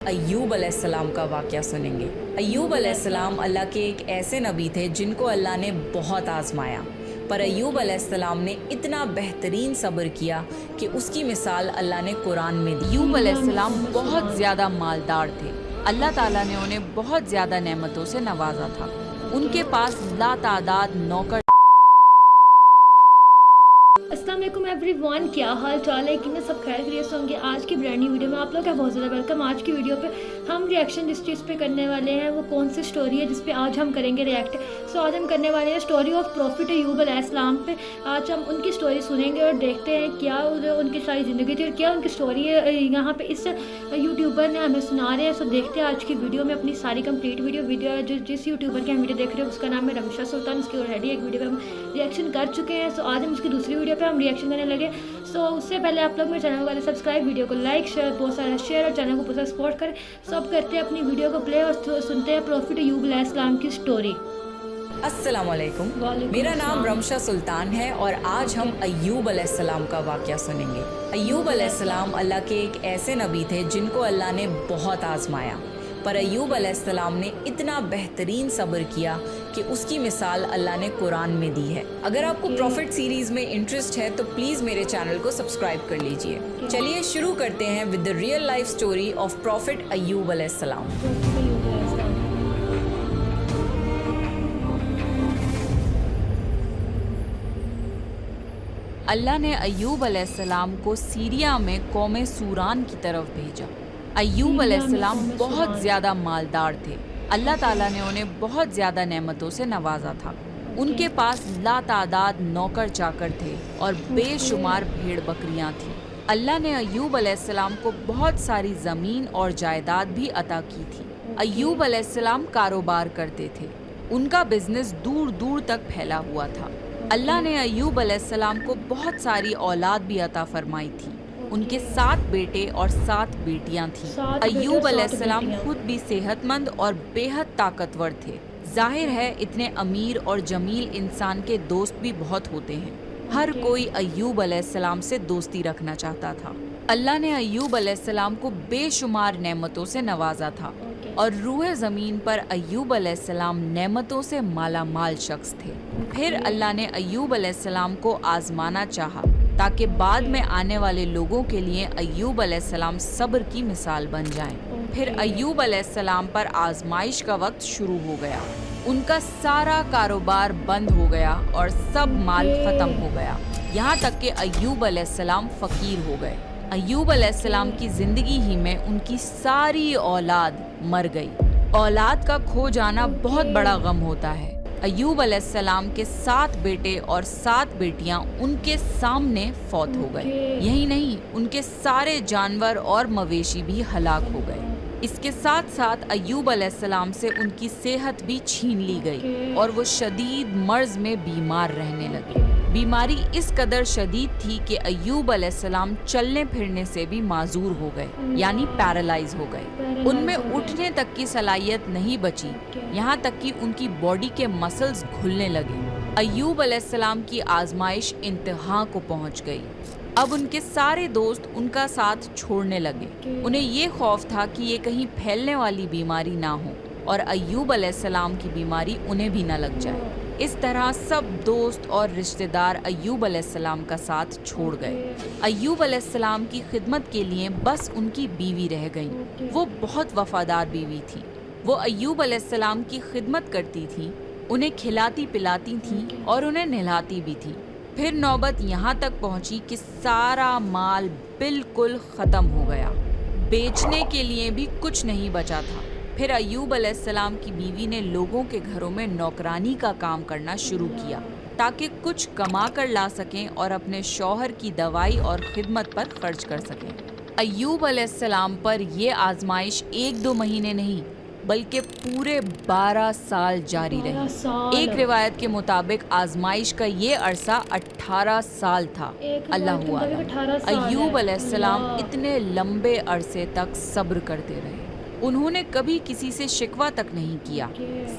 अय्यूब अलैहिस्सलाम का वाक़या सुनेंगे। अय्यूब अलैहिस्सलाम अल्लाह के एक ऐसे नबी थे जिनको अल्लाह ने बहुत आजमाया, पर अय्यूब अलैहिस्सलाम ने इतना बेहतरीन सब्र किया कि उसकी मिसाल अल्लाह ने कुरान में दी। अय्यूब अलैहिस्सलाम बहुत ज़्यादा मालदार थे। अल्लाह ताला ने उन्हें बहुत ज़्यादा नेमतों से नवाजा था। उनके पास लातादाद नौकर। अस्सलाम वालेकुम एवरीवन, क्या हाल चाल है कि मैं सब खैर खैरियत से होंगे। आज की ब्रांड न्यू वीडियो में आप लोग का बहुत ज़्यादा वेलकम। आज की वीडियो पे हम रिएक्शन जिस चीज़ पे करने वाले हैं वो कौन सी स्टोरी है जिस पे आज हम करेंगे रिएक्ट। आज हम करने वाले हैं स्टोरी ऑफ प्रॉफिट अय्यूब अलैहिस्सलाम पे। आज हम उनकी स्टोरी सुनेंगे और देखते हैं क्या उनकी सारी ज़िंदगी थी और क्या उनकी स्टोरी है यहाँ पे इस यूट्यूबर ने हमें सुना रहे हैं। सो देखते हैं आज की वीडियो में अपनी सारी कंप्लीट वीडियो जिस यूट्यूबर की हम वीडियो देख रहे हैं उसका नाम है रमशा सुल्तान। उसकी ऑलरेडी एक वीडियो पे हम रिएक्शन कर चुके हैं। सो आज हम उसकी दूसरी वीडियो पे हम रिएक्शन करने लगे। सो उससे पहले आप लोग मेरे चैनल को करें सब्सक्राइब, वीडियो को लाइक शेयर बहुत सारा शेयर और चैनल को बहुत सारा सपोर्ट करें। सो अब करते हैं अपनी वीडियो को प्ले और सुनते हैं प्रॉफिट अय्यूब अलैहिस्सलाम की स्टोरी। अस्सलाम वालेकुम, मेरा नाम रमशा सुल्तान है और आज हम अय्यूब अलैहिस्सलाम का वाक़या सुनेंगे। अय्यूब अलैहिस्सलाम अल्लाह के एक ऐसे नबी थे जिनको अल्लाह ने बहुत आजमाया, पर अय्यूब अलैहिस्सलाम ने इतना बेहतरीन सब्र किया कि उसकी मिसाल अल्लाह ने कुरान में दी है। अगर आपको प्रॉफिट सीरीज़ में इंटरेस्ट है तो प्लीज़ मेरे चैनल को सब्सक्राइब कर लीजिए। चलिए शुरू करते हैं with the real life story of prophet Ayyub अलैहिस्सलाम। अल्लाह ने अय्यूब अलैहिस्सलाम को सीरिया में कौम सूरान की तरफ भेजा। अय्यूब अलैहिस्सलाम बहुत ज़्यादा मालदार थे। अल्लाह ताला ने उन्हें बहुत ज़्यादा नेमतों से नवाजा था। उनके पास लातादाद नौकर चाकर थे और बेशुमार भेड़ बकरियां थीं। अल्लाह ने अय्यूब अलैहिस्सलाम को बहुत सारी ज़मीन और जायदाद भी अता की थी। अय्यूब अलैहिस्सलाम कारोबार करते थे। उनका बिजनेस दूर दूर तक फैला हुआ था। अल्लाह ने अय्यूब अलैहिस्सलाम को बहुत सारी औलाद भी अता फरमाई थी। उनके 7 बेटे और 7 बेटियां थीं। अय्यूब अलैहिस्सलाम खुद भी सेहतमंद और बेहद ताकतवर थे। जाहिर है इतने अमीर और जमील इंसान के दोस्त भी बहुत होते हैं। हर कोई अय्यूब अलैहिस्सलाम से दोस्ती रखना चाहता था। अल्लाह ने अय्यूब अलैहिस्सलाम को बेशुमार नेमतों से नवाजा था और रूह ज़मीन पर अय्यूब अलैहिस्सलाम नेमतों से माला माल शख्स थे। फिर अल्लाह ने अय्यूब अलैहिस्सलाम को आजमाना चाहा ताकि बाद में आने वाले लोगों के लिए अय्यूब अलैहिस्सलाम सब्र की मिसाल बन जाएं। फिर अय्यूब अलैहिस्सलाम पर आजमाइश का वक्त शुरू हो गया। उनका सारा कारोबार बंद हो गया और सब माल खत्म हो गया, यहाँ तक कि अय्यूब अलैहिस्सलाम फ़कीर हो गए। अय्यूब अलैहिस्सलाम की ज़िंदगी ही में उनकी सारी औलाद मर गई। औलाद का खो जाना बहुत बड़ा गम होता है। अय्यूब अलैहिस्सलाम के 7 बेटे और 7 बेटियां उनके सामने फौत हो गए। यही नहीं, उनके सारे जानवर और मवेशी भी हलाक हो गए। इसके साथ साथ अय्यूब अलैहिस्सलाम से उनकी सेहत भी छीन ली गई और वो शदीद मर्ज में बीमार रहने लगे। बीमारी इस कदर शदीद थी कि अय्यूब अलैहिस्सलाम चलने फिरने से भी माजूर हो गए, यानी पैरालाइज हो गए। उनमें उठने तक की सलाहियत नहीं बची, यहाँ तक कि उनकी बॉडी के मसल्स घुलने लगे। अय्यूब अलैहिस्सलाम की आजमाइश इंतहा को पहुँच गई। अब उनके सारे दोस्त उनका साथ छोड़ने लगे। उन्हें ये खौफ था कि ये कहीं फैलने वाली बीमारी ना हो और अय्यूब अलैहिस्सलाम की बीमारी उन्हें भी न लग जाए। इस तरह सब दोस्त और रिश्तेदार अय्यूब अलैहिस्सलाम का साथ छोड़ गए। अय्यूब अलैहिस्सलाम की खिदमत के लिए बस उनकी बीवी रह गई। वो बहुत वफादार बीवी थी। वो अय्यूब अलैहिस्सलाम की खिदमत करती थी, उन्हें खिलाती पिलाती थी और उन्हें नहलाती भी थी। फिर नौबत यहाँ तक पहुँची कि सारा माल बिल्कुल ख़त्म हो गया। बेचने के लिए भी कुछ नहीं बचा था। फिर अय्यूब अलैहिस्सलाम की बीवी ने लोगों के घरों में नौकरानी का काम करना शुरू किया ताकि कुछ कमा कर ला सकें और अपने शौहर की दवाई और खिदमत पर खर्च कर सकें। अय्यूब अलैहिस्सलाम पर ये आजमाइश 1-2 महीने नहीं बल्कि पूरे 12 साल जारी रही। एक रिवायत के मुताबिक आजमाइश का ये अरसा 18 साल था। अल्लाह हुआ अय्यूब अलैहिस्सलाम इतने लंबे अरसे तक सब्र करते रहे। उन्होंने कभी किसी से शिकवा तक नहीं किया।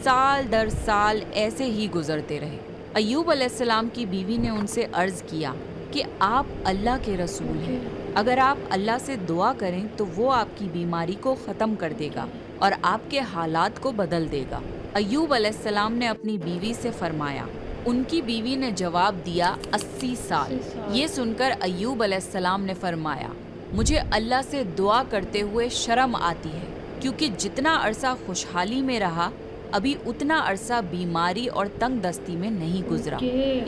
साल दर साल ऐसे ही गुजरते रहे। अय्यूब अलैहिस्सलाम की बीवी ने उनसे अर्ज किया कि आप अल्लाह के रसूल हैं, अगर आप अल्लाह से दुआ करें तो वो आपकी बीमारी को ख़त्म कर देगा और आपके हालात को बदल देगा। अय्यूब अलैहिस्सलाम ने अपनी बीवी से फरमाया। उनकी बीवी ने जवाब दिया 80 साल। ये सुनकर अय्यूब अलैहिस्सलाम ने फरमाया, मुझे अल्लाह से दुआ करते हुए शर्म आती है, क्योंकि जितना अरसा खुशहाली में रहा अभी उतना अरसा बीमारी और तंग दस्ती में नहीं गुजरा।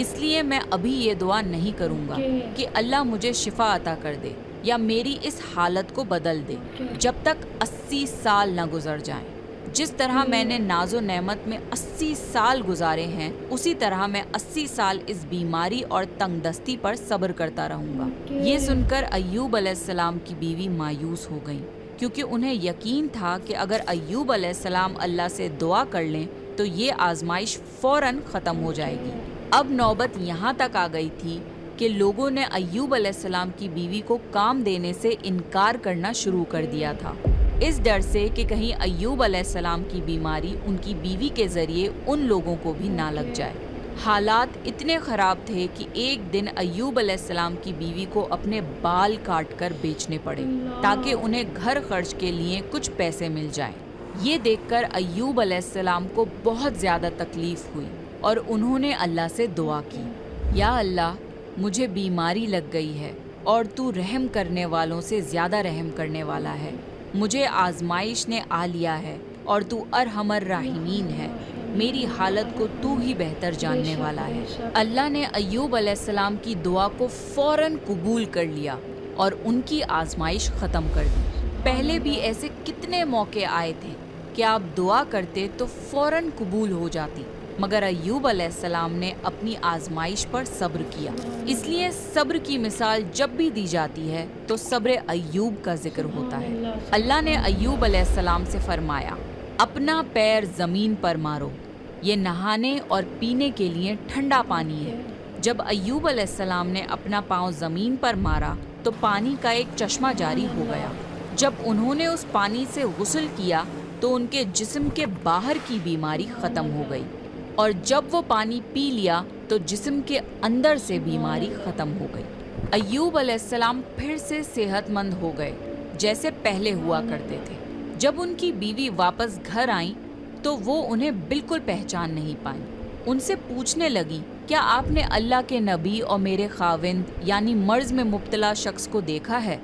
इसलिए मैं अभी ये दुआ नहीं करूँगा कि अल्लाह मुझे शिफा अता कर दे या मेरी इस हालत को बदल दे जब तक 80 साल न गुजर जाएं। जिस तरह मैंने नाजो नेमत में 80 साल गुजारे हैं, उसी तरह मैं 80 साल इस बीमारी और तंग दस्ती पर सब्र करता रहूँगा। ये सुनकर अय्यूब अलैहिस्सलाम की बीवी मायूस हो गई, क्योंकि उन्हें यकीन था कि अगर अय्यूब अलैहिस्सलाम अल्लाह से दुआ कर लें तो ये आजमाइश फ़ौरन ख़त्म हो जाएगी। अब नौबत यहाँ तक आ गई थी कि लोगों ने अय्यूब अलैहिस्सलाम की बीवी को काम देने से इनकार करना शुरू कर दिया था, इस डर से कि कहीं अय्यूब अलैहिस्सलाम की बीमारी उनकी बीवी के ज़रिए उन लोगों को भी ना लग जाए। हालात इतने ख़राब थे कि एक दिन अय्यूब अलैहिस्सलाम की बीवी को अपने बाल काट कर बेचने पड़े ताकि उन्हें घर खर्च के लिए कुछ पैसे मिल जाएं। ये देखकर अय्यूब अलैहिस्सलाम को बहुत ज़्यादा तकलीफ़ हुई और उन्होंने अल्लाह से दुआ की, या अल्लाह, मुझे बीमारी लग गई है और तू रहम करने वालों से ज़्यादा रहम करने वाला है। मुझे आजमाइश ने आ लिया है और तू अरहमर राहिमीन है। मेरी हालत को तू ही बेहतर जानने वाला है। अल्लाह ने अय्यूब अलैहिस्सलाम की दुआ को फ़ौरन कबूल कर लिया और उनकी आजमाइश ख़त्म कर दी। पहले भी ऐसे कितने मौके आए थे कि आप दुआ करते तो फ़ौरन कबूल हो जाती, मगर अय्यूब अलैहिस्सलाम ने अपनी आजमाइश पर सब्र किया। इसलिए सब्र की मिसाल जब भी दी जाती है तो सब्र अय्यूब का जिक्र होता है। अल्लाह ने अय्यूब अलैहिस्सलाम से फरमाया, अपना पैर ज़मीन पर मारो, ये नहाने और पीने के लिए ठंडा पानी है। जब अय्यूब अलैहिस्सलाम ने अपना पाँव ज़मीन पर मारा तो पानी का एक चश्मा जारी हो गया। जब उन्होंने उस पानी से गुस्ल किया तो उनके जिस्म के बाहर की बीमारी ख़त्म हो गई, और जब वो पानी पी लिया तो जिस्म के अंदर से बीमारी ख़त्म हो गई। अय्यूब अलैहिस्सलाम फिर से सेहतमंद हो गए जैसे पहले हुआ करते थे। जब उनकी बीवी वापस घर आई तो वो उन्हें बिल्कुल पहचान नहीं पाई। उनसे पूछने लगी, क्या आपने अल्लाह के नबी और मेरे खाविंद यानी मर्ज में मुब्तला शख्स को देखा है?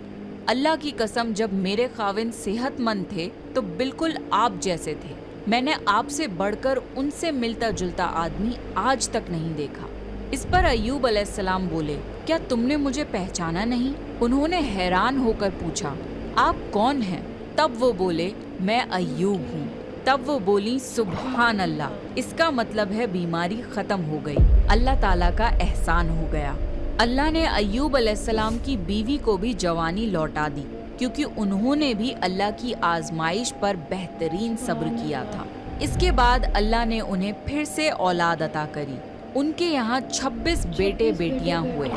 अल्लाह की कसम, जब मेरे खाविंद सेहतमंद थे तो बिल्कुल आप जैसे थे। मैंने आपसे बढ़कर उनसे मिलता जुलता आदमी आज तक नहीं देखा। इस पर अय्यूब अलैहिस्सलाम बोले, क्या तुमने मुझे पहचाना नहीं? उन्होंने हैरान होकर पूछा, आप कौन हैं? तब वो बोले, मैं अय्यूब हूँ। तब वो बोली, सुभान अल्लाह, इसका मतलब है बीमारी ख़त्म हो गई, अल्लाह ताला का एहसान हो गया। अल्लाह ने अय्यूब अलैहिस्सलाम की बीवी को भी जवानी लौटा दी, क्योंकि उन्होंने भी अल्लाह की आजमाइश पर बेहतरीन सब्र किया था। इसके बाद अल्लाह ने उन्हें फिर से औलाद अता करी। उनके यहाँ 26 बेटे बेटियाँ हुए।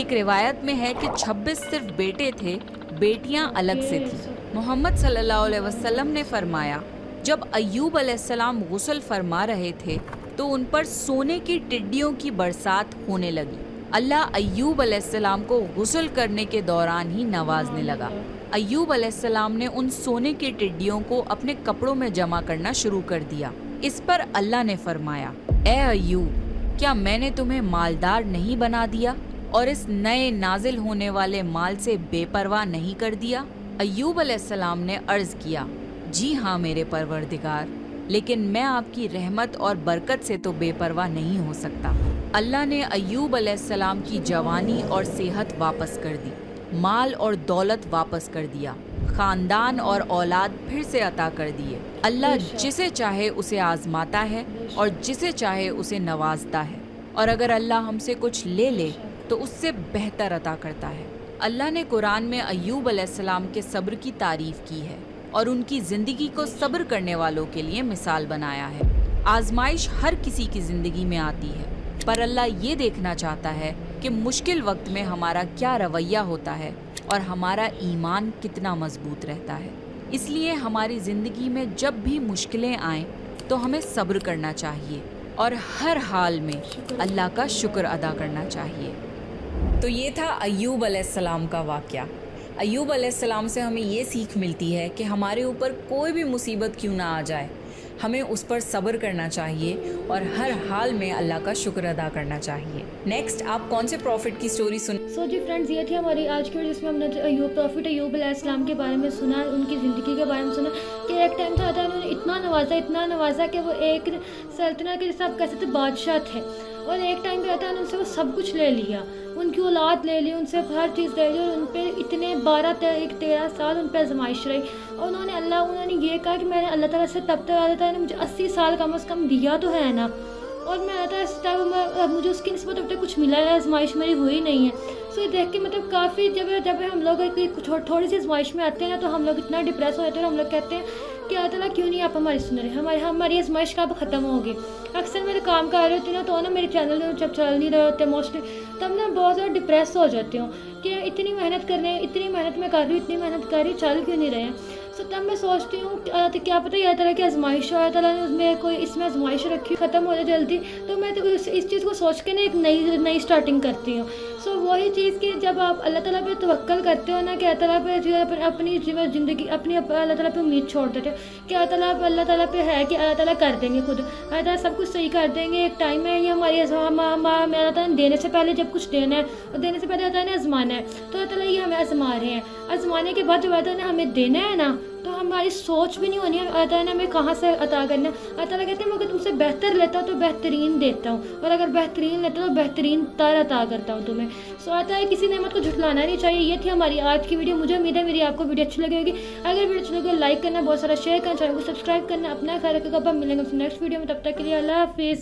एक रिवायत में है कि 26 सिर्फ बेटे थे, बेटियाँ अलग से थीं। मोहम्मद सल्लल्लाहु अलैहि वसल्लम ने फरमाया, जब अय्यूब अलैहिस्सलाम गुस्ल फरमा रहे थे तो उन पर सोने की टिड्डियों की बरसात होने लगी। अल्लाह अय्यूब अलैहिस्सलाम को गुस्ल करने के दौरान ही नवाजने लगा। अय्यूब अलैहिस्सलाम ने उन सोने की टिड्डियों को अपने कपड़ों में जमा करना शुरू कर दिया। इस पर अल्लाह ने फरमाया, ए अय्यूब, क्या मैंने तुम्हें मालदार नहीं बना दिया और इस नए नाजिल होने वाले माल से बेपरवाह नहीं कर दिया? अय्यूब अलैहिस्सलाम ने अर्ज़ किया, जी हाँ मेरे परवरदिगार, लेकिन मैं आपकी रहमत और बरकत से तो बेपरवाह नहीं हो सकता। अल्लाह ने अय्यूब अलैहिस्सलाम की जवानी और सेहत वापस कर दी, माल और दौलत वापस कर दिया, ख़ानदान और औलाद फिर से अता कर दिए। अल्लाह जिसे चाहे उसे आजमाता है और जिसे चाहे उसे नवाजता है, और अगर अल्लाह हमसे कुछ ले ले तो उससे बेहतर अता करता है। अल्लाह ने कुरान में अय्यूब अलैहिस्सलाम के सब्र की तारीफ़ की है और उनकी ज़िंदगी को सब्र करने वालों के लिए मिसाल बनाया है। आजमाइश हर किसी की ज़िंदगी में आती है, पर अल्लाह ये देखना चाहता है कि मुश्किल वक्त में हमारा क्या रवैया होता है और हमारा ईमान कितना मजबूत रहता है। इसलिए हमारी ज़िंदगी में जब भी मुश्किलें आएं तो हमें सब्र करना चाहिए और हर हाल में अल्लाह का शुक्र अदा करना चाहिए। तो ये था अय्यूब अलैहिस्सलाम का वाक़या। अय्यूब अलैहिस्सलाम से हमें ये सीख मिलती है कि हमारे ऊपर कोई भी मुसीबत क्यों ना आ जाए, हमें उस पर सब्र करना चाहिए और हर हाल में अल्लाह का शुक्र अदा करना चाहिए। नेक्स्ट, आप कौन से प्रॉफिट की स्टोरी सुन? सो जी फ्रेंड्स, ये थी हमारी आज की वीडियो, जिसमें हमने प्रॉफिट अय्यूब अलैहिस्सलाम के बारे में सुना, उनकी ज़िंदगी के बारे में सुना कि एक टाइम था उन्होंने इतना नवाजा कि वो एक सल्तनत के जैसे आप कह सकते बादशाह थे, और एक टाइम पे आता है उनसे वो सब कुछ ले लिया, उनकी औलाद ले ली, उनसे हर चीज़ ले ली, और उन पर इतने 13 साल उन पर आजमाइश रही। और उन्होंने ये कहा कि मैंने अल्लाह ताला से तब तक अल्लाह ताला ने मुझे 80 साल कम से कम दिया तो है ना, और मैं आता मुझे उसकी निस्बत अब तक कुछ मिला है, आजमाइश मेरी हुई नहीं है। सो ये देख के मतलब काफ़ी जब हम लोग थोड़ी सी आजमाइश में आते हैं ना, तो हम लोग इतना डिप्रेस हो जाते हैं, हम लोग कहते हैं कि अल्लाह ताला क्यों नहीं आप हमारी सुन रहे, हमारी आजमाइश कब ख़त्म होगी। अक्सर मेरे काम कर रहे होती ना, तो ना मेरे चैनल जब चल नहीं रहे होते मोस्टली, तब ना बहुत ज़्यादा डिप्रेस हो जाती हूँ कि इतनी मेहनत मैं कर रही हूँ, इतनी मेहनत कर रही हूँ, चल क्यों नहीं रहे। सो तब मैं सोचती हूँ तो क्या पता यह तरह की आजमाइश अल्लाह ताला ने इसमें आजमाइश रखी, ख़त्म हो जाए जल्दी, तो मैं तो इस चीज़ को सोच के ना एक नई स्टार्टिंग करती हूँ। सो वही चीज़ कि जब आप अल्लाह ताला पे तवक्कल करते हो ना, कि अल्लाह ताला पे अपनी ज़िंदगी अपनी अल्लाह ताला पे उम्मीद छोड़ देते हो कि अल्लाह ताला पे है कि अल्लाह ताला कर देंगे, खुद अल्लाह ताला सब कुछ सही कर देंगे। एक टाइम है ये हमारी अल्लाह ताला देने से पहले जब कुछ देना है, और देने से पहले अल्लाह ताला ने आजमाना है, तो अल्लाह ताला ये हमें आजमा रहे हैं। आजमाने के बाद जब अल्लाह ताला ने हमें देना है ना, तो हमारी सोच भी नहीं होनी है अल्लाह ताला ने हमें कहाँ से अता करना है। अल्लाह ताला कहते हैं मैं अगर तुमसे बेहतर लेता हूँ तो बेहतरीन देता हूँ, और अगर बेहतरीन लेता हूँ तो बेहतरीन तर अता करता हूँ तुम्हें। सो आता है किसी नेमत को झुठलाना नहीं चाहिए। ये थी हमारी आज की वीडियो। मुझे उम्मीद है मेरी आपको वीडियो अच्छी लगी होगी। अगर वीडियो अच्छी लगी लाइक करना, बहुत सारा शेयर करना, चैनल को सब्सक्राइब करना, अपना ख्याल रखिएगा। अब मिलेंगे नेक्स्ट वीडियो में, तब तक के लिए अल्लाह हाफिज़।